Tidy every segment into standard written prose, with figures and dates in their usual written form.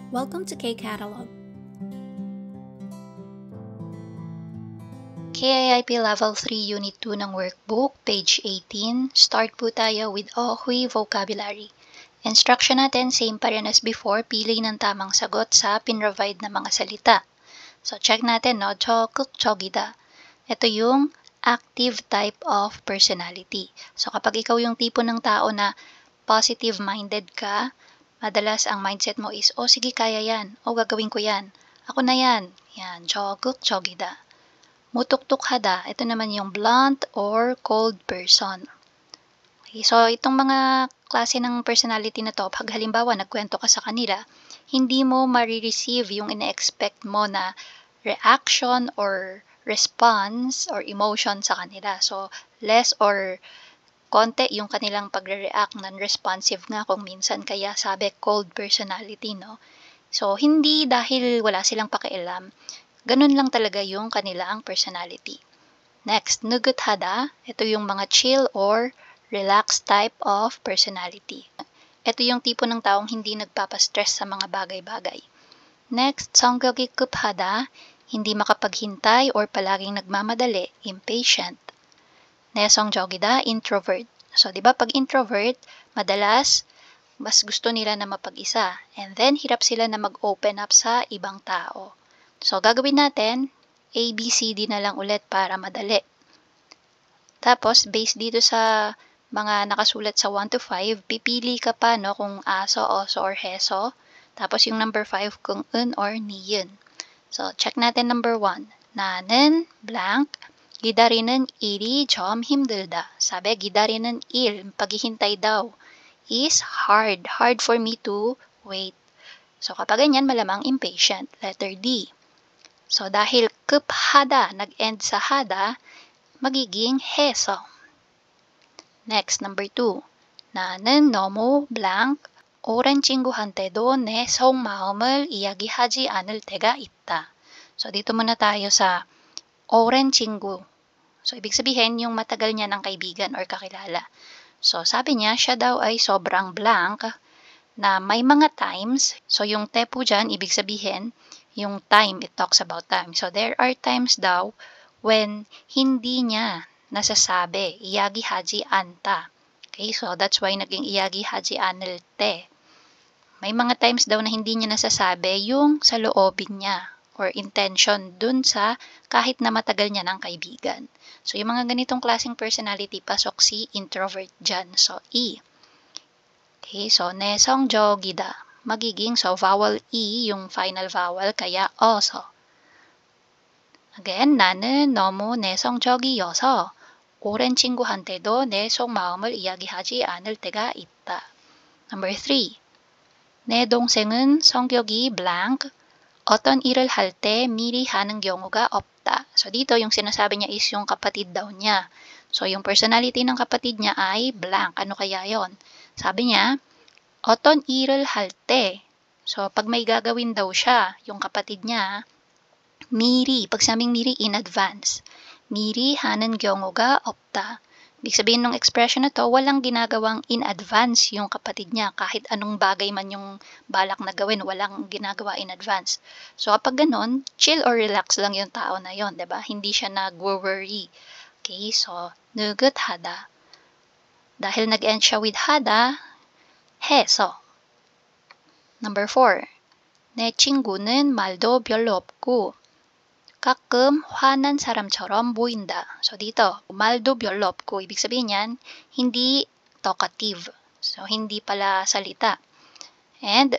Welcome to K-Catalog. KIIP Level 3 Unit 2 ng workbook, page 18. Start po tayo with Ohui vocabulary. Instruction natin, same pa rin as before, pili ng tamang sagot sa pinrovide na mga salita. So check natin, no? 적극 적이다. Ito yung active type of personality. So kapag ikaw yung tipo ng tao na positive-minded ka, madalas ang mindset mo is, oh sige kaya yan, oh gagawin ko yan, ako na yan, yan, 적극 적이다. 무뚝뚝하다, ito naman yung blunt or cold person. Okay, so itong mga klase ng personality na to, pag halimbawa nagkwento ka sa kanila, hindi mo marireceive yung ine-expect mo na reaction or response or emotion sa kanila. So less or konti yung kanilang pagre-react, non-responsive nga kung minsan, kaya sabi cold personality, no? So hindi dahil wala silang pakialam, ganun lang talaga yung kanilang personality. Next, nuguthada. Ito yung mga chill or relaxed type of personality. Ito yung tipo ng taong hindi nagpapastress sa mga bagay-bagay. Next, 성격이 급하다. Hindi makapaghintay or palaging nagmamadali, impatient. 내성적이다, introvert. So, di ba pag introvert, madalas mas gusto nila na mapag-isa. And then, hirap sila na mag-open up sa ibang tao. So, gagawin natin, A, B, C, D na lang ulit para madali. Tapos, based dito sa mga nakasulat sa 1 to 5, pipili ka pa, no, kung aso, oso, or heso. Tapos, yung number 5 kung un or niyon. So, check natin number 1. 나는 blank. 기다리는 일이 좀 힘들다. Sabi, 기다리는 일, paghihintay daw, is hard. Hard for me to wait. So, kapag ganyan, malamang impatient. Letter D. So, dahil 급하다, nag-end sa hada, magiging 해서. Next, number 2. 나는 너무 blank. 오랜 친구한테도 내 속마음을 이야기하지 않을 때가 있다. So, dito muna tayo sa 오랜 친구. So, ibig sabihin, yung matagal niya ng kaibigan or kakilala. So, sabi niya, siya daw ay sobrang blank na may mga times. So, yung te po dyan, ibig sabihin, yung time, it talks about time. So, there are times daw when hindi niya nasasabi, iyagi haji anta. Okay, so that's why naging iyagi haji anil te. May mga times daw na hindi niya nasasabi yung sa loobin niya or intention dun sa kahit na matagal niya ng kaibigan. So, yung mga ganitong klaseng personality, pasok si introvert dyan. So, E. Okay, so, 내성적이다. Magiging, so, vowel E, yung final vowel, kaya also. Again, 나는 너무 내성적이어서 오랜 친구한테도 내 속마음을 이야기하지 않을 때가 있다. Number 3. 내 동생은 성격이 blank. 어떤 일을 할 때 미리 하는 경우가 없다. So, dito yung sinasabi niya is yung kapatid daw niya. So, yung personality ng kapatid niya ay blank. Ano kaya yon? Sabi niya, 어떤 일을 할 때. So, pag may gagawin daw siya, yung kapatid niya, 미리, pag sabing 미리, in advance. 미리 하는 경우가 없다. Ibig sabihin ng expression na to, walang ginagawang in advance yung kapatid niya. Kahit anong bagay man yung balak na gawin, walang ginagawa in advance. So, kapag ganun, chill or relax lang yung tao na yon, diba? Hindi siya nag-worry. Okay, so, nuguthada. Dahil nag-end siya with hada, 해서. Number 4. 내 친구는 말도 별로 없고 가끔 화난 사람처럼 보인다. So, dito, 말도 별로 없고, ibig sabihin yan, hindi talkative. So, hindi pala salita. And,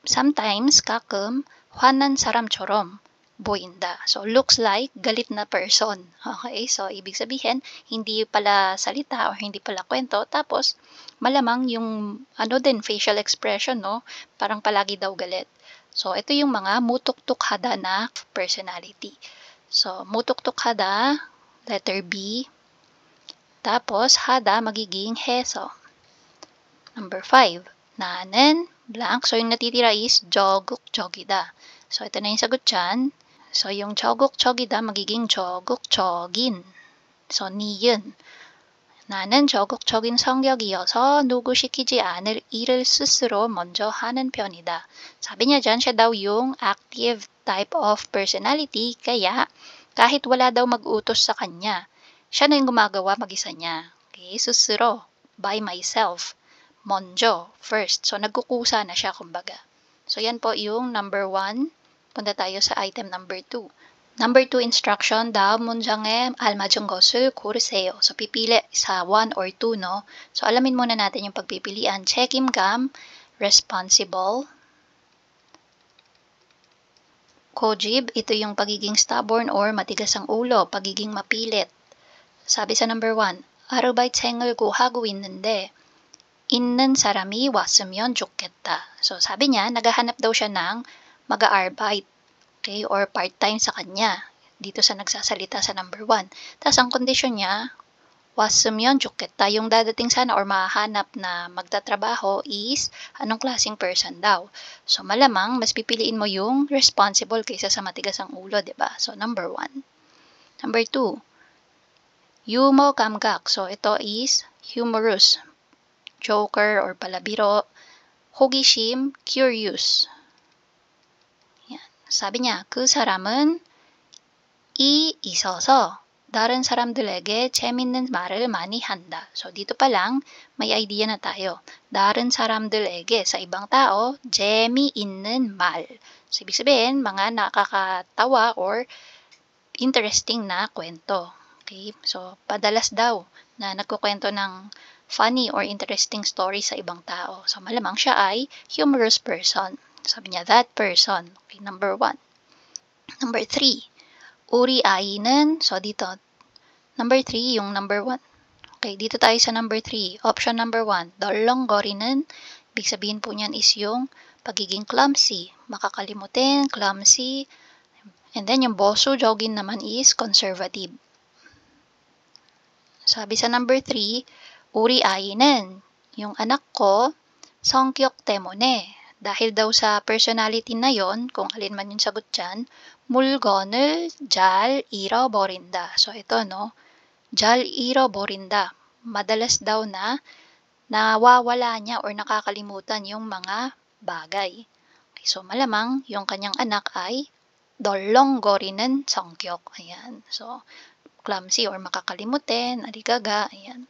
sometimes, 가끔 화난 사람처럼 보인다. So, looks like galit na person. Okay? So, ibig sabihin, hindi pala salita or hindi pala kwento. Tapos, malamang yung, din, facial expression, no? Parang palagi daw galit. So, ito yung mga mutuktukhada na personality. So, mutuktukhada, letter B. Tapos, hada magiging 해서. Number 5. 나는 blank. So, yung natitira is 적극적이다. So, ito na yung sagot dyan. So, yung 적극적이다 magiging 적극적인. So, niyon. 나는 적극적인 성격이어서 누구 시키지 않을 일을 스스로 먼저 하는 편이다. Sabi niya dyan, siya daw yung active type of personality, kaya kahit wala daw mag-utos sa kanya, siya na yung gumagawa mag-isa niya. Okay, susuro, by myself. Monjo, first. So, nagkukusa na siya, kumbaga. So, yan po yung number 1. Punta tayo sa item number 2. Number 2 instruction, 다음 문장에 알맞은 것을 고르세요. So, pipili sa 1 or 2, no? So, alamin muna natin yung pagpipilian. 책임감, responsible. 고집, ito yung pagiging stubborn or matigas ang ulo, pagiging mapilit. Sabi sa number 1, 아르바이트생을 구하고 있는데 있는 사람이 왔으면 좋겠다. So, sabi niya, naghahanap daw siya ng mag-aarbite. Okay, or part-time sa kanya. Dito sa nagsasalita sa number 1. Tapos ang kondisyon niya, was으면 좋겠다. Yung dadating sana or mahanap na magtatrabaho is anong klaseng person daw. So malamang mas pipiliin mo yung responsible kaysa sa matigas ang ulo, 'di ba? So number 1. Number 2. Humor 감각. So ito is humorous. Joker or palabiro. 호기심, curious. 사비 niya, 그 사람은 이 있어서 다른 사람들에게 재밌는 말을 많이 한다. So, dito pa lang, may idea na tayo. 다른 사람들에게, sa ibang tao, 재미있는 말. So, ibig sabihin, mga nakakatawa or interesting na kwento. Okay? So, padalas daw na nagkukwento ng funny or interesting story sa ibang tao. So, malamang siya ay humorous person. Sabi niya, that person. Okay, number 1. Number 3. 우리 아이는, so dito, number 3, yung number 1. Okay, dito tayo sa number 3. Option number 1, 덜렁거리는, ibig sabihin po niyan is yung pagiging clumsy. Makakalimutin, clumsy. And then yung 보수적인 naman is conservative. Sabi sa number 3, 우리 아이는, yung anak ko, 성격 때문에, dahil daw sa personality na yon, kung alin man yung sagot dyan, 물건을 잘 잃어버린다. So ito, no? 잘 잃어버린다. Madalas daw na nawawala niya or nakakalimutan yung mga bagay. Okay, so malamang yung kanyang anak ay 덜렁거리는 성격. Ayan. So, clumsy or makakalimutin, aligaga. Ayan.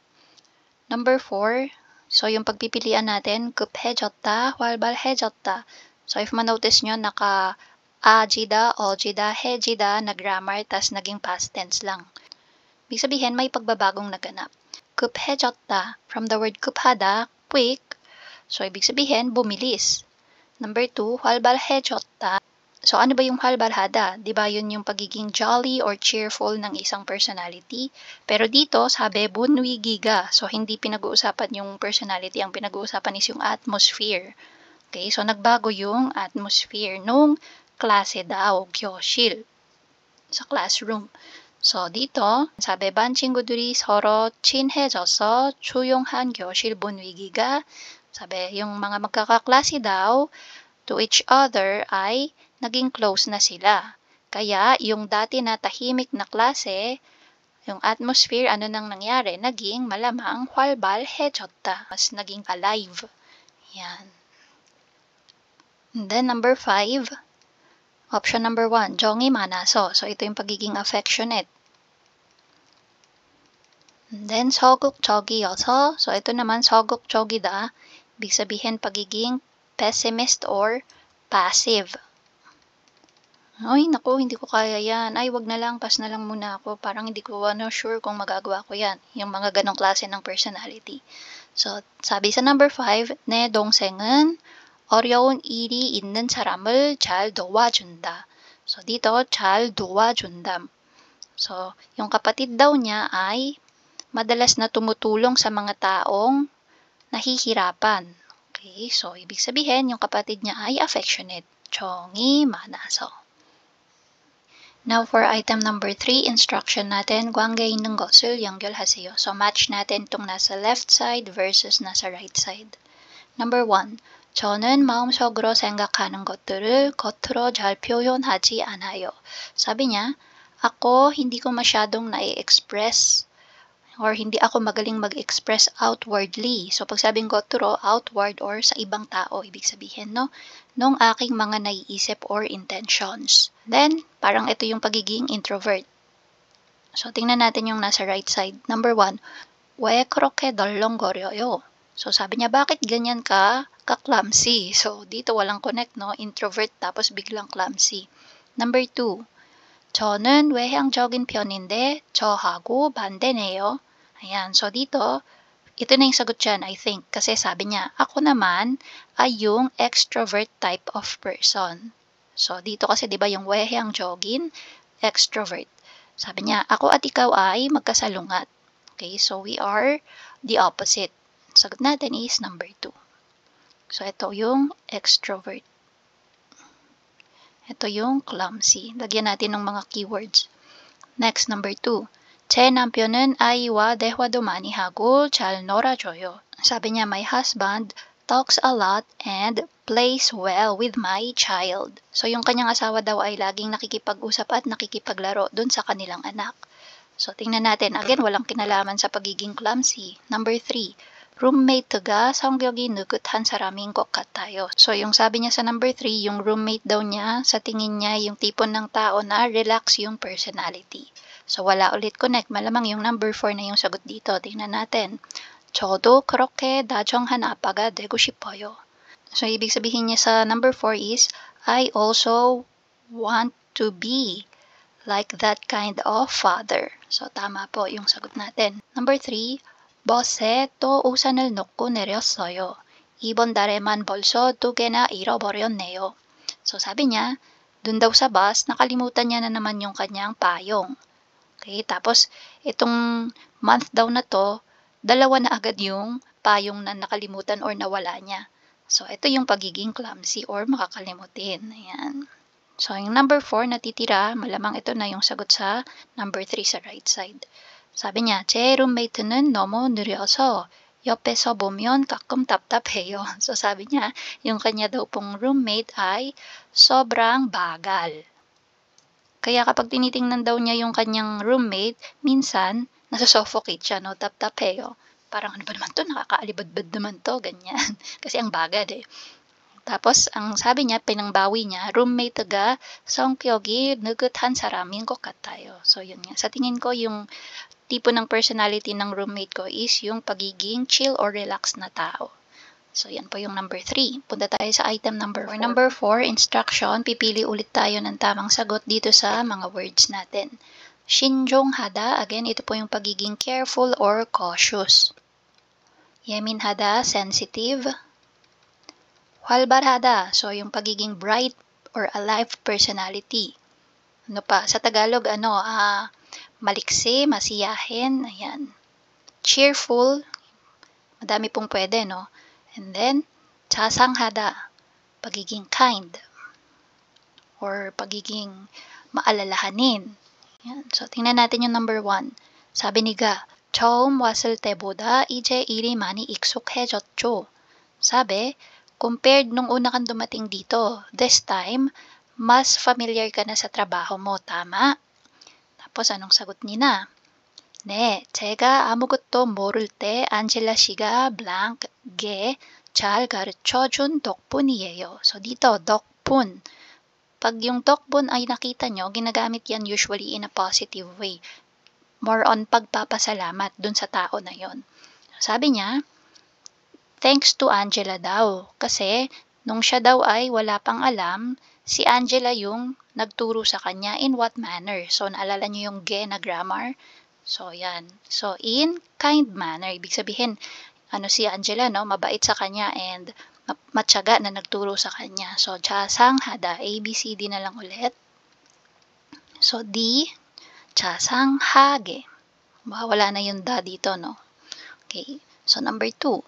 Number 4. So, yung pagpipilian natin, 급해졌다, 활발해졌다. So, if manotice nyo, naka-ajida, ojida, hejida, na grammar, tas naging past tense lang. Ibig sabihin, may pagbabagong naganap. 급해졌다, from the word 급하다, quick. So, ibig sabihin, bumilis. Number 2, 활발해졌다. So, ano ba yung 활발하다? Diba yun yung pagiging jolly or cheerful ng isang personality? Pero dito, sabi, 분위기가. So, hindi pinag-uusapan yung personality. Ang pinag-uusapan is yung atmosphere. Okay, so nagbago yung atmosphere nung klase daw, 교실. Sa classroom. So, dito, sabi, 반 친구들이 서로 친해져서 조용한 교실 분위기가, sabi, yung mga magkakaklase daw, to each other ay naging close na sila. Kaya, yung dati na tahimik na klase, yung atmosphere, ano nang nangyari, naging malamang 활발해졌다. Mas naging alive. Yan. And then, number 5, option number 1, 정이 많아서. So, ito yung pagiging affectionate. And then, 서극적이어서. So, ito naman, 서극적이다. Ibig sabihin, pagiging pessimist or passive. Ay, naku, hindi ko kaya yan. Ay, wag na lang, pass na lang muna ako. Parang hindi ko sure kung magagawa ko yan. Yung mga ganong klase ng personality. So, sabi sa number 5, 내 동생은 어려운 일이 있는 사람을 잘 도와준다. So, dito, 잘 도와준다. So, yung kapatid daw niya ay madalas na tumutulong sa mga taong nahihirapan. Okay, so ibig sabihin, yung kapatid niya ay affectionate. 정이 많아서. Now for item number 3, instruction natin, 관계 있는 것을 연결하세요. So match natin itong nasa left side versus nasa right side. Number 1, 저는 마음속으로 생각하는 것들을 겉으로 잘 표현하지 않아요. Sabi niya, ako hindi ko masyadong nai-express or hindi ako magaling mag-express outwardly. So, pag sabing go through, outward or sa ibang tao, ibig sabihin, no? Nung aking mga naiisip or intentions. Then, parang ito yung pagiging introvert. So, tingnan natin yung nasa right side. Number 1, 왜 그렇게 덜렁거려요? So, sabi niya, bakit ganyan ka ka-clumsy? So, dito walang connect, no? Introvert tapos biglang clumsy. Number 2, 저는 외향적인 편인데 저하고 반대네요. Ayan, so dito, ito na yung sagot dyan, I think. Kasi sabi niya, ako naman ay yung extrovert type of person. So, dito kasi, di ba, yung 외향적인, extrovert. Sabi niya, ako at ikaw ay magkasalungat. Okay, so we are the opposite. Sagot natin is number 2. So, ito yung extrovert. Ito yung clumsy. Lagyan natin ng mga keywords. Next, number 2. 제 남편은 아이와 대화도 많이 하고 잘 놀아줘요. 사비 niya, my husband talks a lot and plays well with my child. So, yung kanyang asawa daw ay laging nakikipag-usap at nakikipaglaro dun sa kanilang anak. So, tingnan natin. Again, walang kinalaman sa pagiging clumsy. Number 3. roommate가 성격이 느긋한 사람인 것 같아요. So, yung sabi niya sa number 3, yung roommate daw niya, sa tingin niya, yung tipo ng tao na relax yung personality. So, wala ulit connect. Malamang yung number 4 na yung sagot dito. Tingnan natin. 저도 그렇게 다정한 아빠가 되고 싶어요. So, ibig sabihin niya sa number 4 is, I also want to be like that kind of father. So, tama po yung sagot natin. Number 3, 버스에 또 우산을 놓고 내렸어요. 이번 달에만 벌써 2개나 잃어버렸네요. So, sabi niya, dun daw sa bus, nakalimutan niya na naman yung kanyang payong. Okay, tapos, itong month daw na to, 2 na agad yung payong na nakalimutan or nawala niya. So, ito yung pagiging clumsy or makakalimutin. Ayan. So, yung number 4 na titira, malamang ito na yung sagot sa number 3 sa right side. 사비 niya, 제 룸메이트는 너무 느려서 옆에서 보면 가끔 답답해요. So, sabi niya, yung kanya daw pong roommate ay sobrang bagal. Kaya kapag tinitingnan daw niya yung kanyang roommate, minsan, nasusuffocate siya, no? Taptapeyo. Parang ano ba naman to? Nakakaalibadbad naman to, ganyan. Kasi ang bagad eh. Tapos, ang sabi niya, pinangbawi niya, roommate가 성격이 느긋한 사람인 것 같아요. So, yun nga. Sa tingin ko, yung tipo ng personality ng roommate ko is yung pagiging chill or relaxed na tao. So, yan po yung number 3. Punta tayo sa item number 4. For number 4, instruction, pipili ulit tayo ng tamang sagot dito sa mga words natin. 신중하다, again, ito po yung pagiging careful or cautious. 예민하다, sensitive. 활발하다, so yung pagiging bright or alive personality. Ano pa? Sa Tagalog, maliksi, masiyahin, ayan. Cheerful, madami pong pwede, no? And then, 자상하다, pagiging kind, or pagiging maalalahanin. Ayan. So, tingnan natin yung number 1. 사비 니가 처음 왔을 때보다 이제 일이 많이 익숙해졌죠. 사bi, compared nung una kang dumating dito, this time, mas familiar ka na sa trabaho mo, tama? Tapos, anong sagot niya? 네, 제가 아무것도 모를 때 안젤라 씨가 블랑게 잘 가르쳐준 덕분이에요. So, dito, 덕분. Pag yung 덕분 ay nakita nyo, ginagamit yan usually in a positive way. More on pagpapasalamat dun sa tao na yon. Sabi niya, thanks to Angela daw. Kasi, nung siya daw ay wala pang alam, si Angela yung nagturo sa kanya in what manner. So, naalala niyo yung ge na grammar? So, yan. So, in kind manner. Ibig sabihin, si Angela, no? Mabait sa kanya and matyaga na nagturo sa kanya. So, 자상하다. A, B, C, D na lang ulit. So, D, 자상하게. Wala na yung da dito, no? Okay. So, number 2.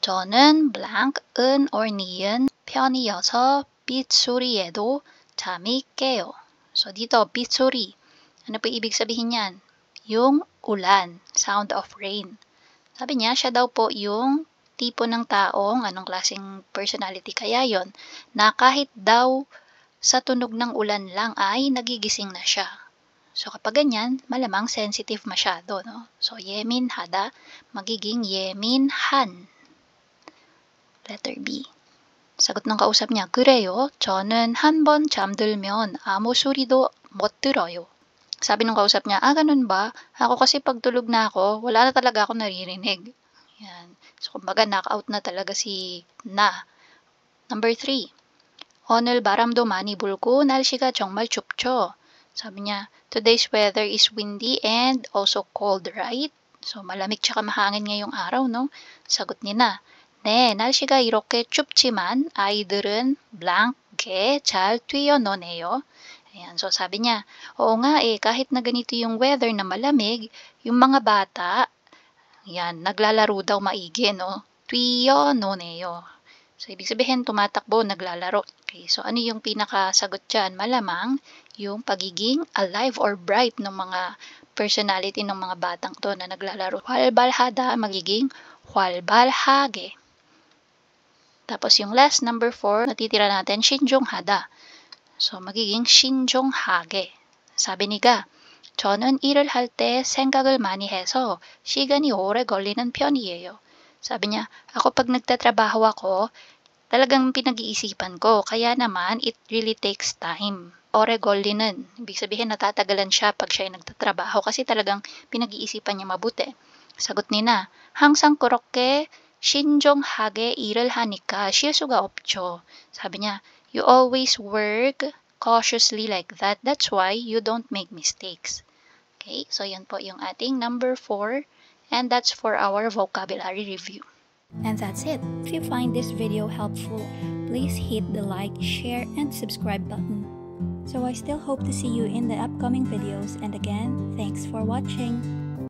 저는 blank, 은 or 니은 편이어서 빗소리에도 잠이 깨요. So, dito, 빗소리. Ano po ibig sabihin yan? Yung ulan, sound of rain. Sabi niya, siya daw po yung tipo ng taong, anong klaseng personality kaya yon, na kahit daw sa tunog ng ulan lang ay nagigising na siya. So kapag ganyan, malamang sensitive masyado, no? So 예민하다, magiging 예민한. Letter B. 사got ng kausap niya, 그래요. 저는 한 번 잠들면 아무 소리도 못 들어요. Sabi ng kausap niya, ganun ba? Ako kasi pag tulog na ako, wala na talaga ako naririnig. Yan. So, kumbaga, knockout na talaga si na. Number 3. 오늘 바람도 많이 불고 날씨가 정말 춥죠. Sabi niya, today's weather is windy and also cold, right? So, malamig tsaka mahangin ngayong araw, no? Sagot ni na, 네, 날씨가 이렇게 춥지만 아이들은 blank 잘 뛰어노네요. Ayan, so sabi niya, oo nga kahit na ganito yung weather na malamig, yung mga bata, yan, naglalaro daw maigi, no? 뛰어노네요. So, ibig sabihin, tumatakbo, naglalaro. Okay, so ano yung pinakasagot dyan? Malamang yung pagiging alive or bright ng mga personality ng mga batang to na naglalaro. 활발하다, magiging 활발하게. Tapos yung last, number 4, natitira natin, 신중하다. So, magiging 신중하게. 사비 니가, 저는 일을 할 때 생각을 많이 해서 시간이 오래 걸리는 편이에요. Sabi niya, ako pag nagtatrabaho ako, talagang pinag-iisipan ko. Kaya naman, it really takes time. O래 걸리는, ibig sabihin natatagalan siya pag siya ay nagtatrabaho kasi talagang pinag-iisipan niya mabuti. Sagot ni na, 항상 그렇게 신중하게 일을 하니까 실수가 없죠. 사비 niya, you always work cautiously like that. That's why you don't make mistakes. Okay, so yan po yung ating number 4. And that's for our vocabulary review. And that's it. If you find this video helpful, please hit the like, share, and subscribe button. So I still hope to see you in the upcoming videos, and again, thanks for watching.